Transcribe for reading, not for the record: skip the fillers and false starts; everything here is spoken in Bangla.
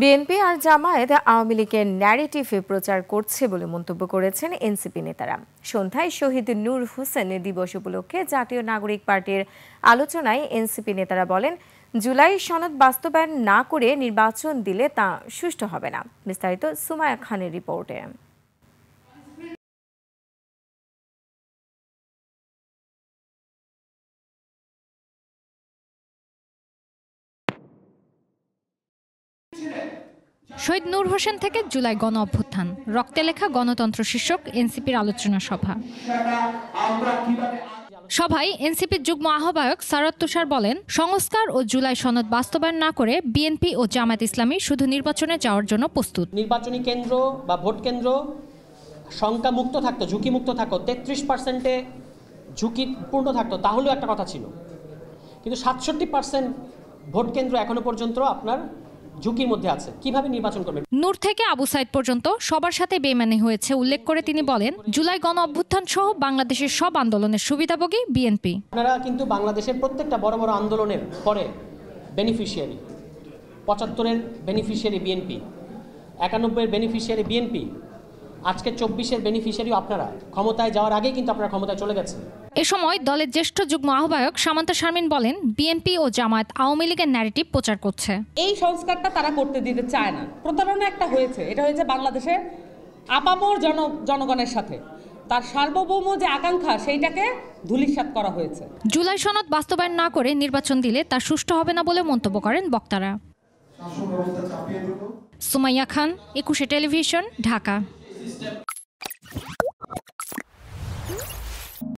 বিএনপি আর জামায়াত আওয়ামী লীগের ন্যারেটিভে প্রচার করছে বলে মন্তব্য করেছেন এনসিপি নেতারা। সন্ধ্যায় শহীদ নূর হোসেন দিবস উপলক্ষে জাতীয় নাগরিক পার্টির আলোচনায় এনসিপি নেতারা বলেন, জুলাই সনদ বাস্তবায়ন না করে নির্বাচন দিলে তা সুষ্ঠু হবে না। বিস্তারিত সুমাইয়া খানের রিপোর্টে। শহীদ নূর হোসেন থেকে জুলাই গণ অভ্যুত্থান, রক্তে লেখা গণতন্ত্র শীর্ষক এনসিপির আলোচনা সভা। সভায় এনসিপির যুগ্ম আহ্বায়ক সারত তুষার বলেন, সংস্কার ও জুলাই সনদ বাস্তবায়ন না করে বিএনপি ও জামায়াত ইসলামী শুধু নির্বাচনে যাওয়ার জন্য প্রস্তুত। নির্বাচনী কেন্দ্র বা ভোট কেন্দ্র সংখ্যা মুক্ত থাকতো, ঝুঁকি মুক্ত থাকতো, 33%-এ ঝুঁকিপূর্ণ থাকতো, তাহলেও একটা কথা ছিল। কিন্তু 67% ভোট কেন্দ্র এখনো পর্যন্ত আপনার ঝুঁকির মধ্যে আছে। কিভাবে নির্বাচন করবে? নূর থেকে আবু সাইদ পর্যন্ত সবার সাথে বেইমানি হয়েছে উল্লেখ করে তিনি বলেন, জুলাই গণ অভ্যুত্থান সহ বাংলাদেশের সব আন্দোলনের সুবিধাভোগী বিএনপি। আপনারা কিন্তু বাংলাদেশের প্রত্যেকটা বড় বড় আন্দোলনের পরে বেনিফিশিয়ারি। 75-এর বেনিফিশিয়ারি বিএনপি, 91-এর বেনিফিশিয়ারি বিএনপি, আজকে 24-এর বেনিফিশিয়ারিও আপনারা। ক্ষমতায় যাওয়ার আগেই কিন্তু আপনারা ক্ষমতায় চলে গেছেন। এ সময় দলের জ্যেষ্ঠ যুগ্ম আহ্বায়ক সামান্তা শারমিন বলেন, বিএনপি ও জামায়াত আওয়ামী লীগের ন্যারেটিভ প্রচার করছে। এই সংস্কারটা তারা করতে দিতে চায় না। প্রতারণা একটা হয়েছে, এটা হয়েছে বাংলাদেশের আপামর জনগণের সাথে। তার সার্বভৌম যে আকাঙ্ক্ষা সেইটাকে ধূলিসাৎ করা হয়েছে। জুলাই সনদ বাস্তবায়ন না করে নির্বাচন দিলে তা সুষ্ঠু হবে না বলে মন্তব্য করেন বক্তারা। সুমাইয়া খান, 21 টেলিভিশন, ঢাকা।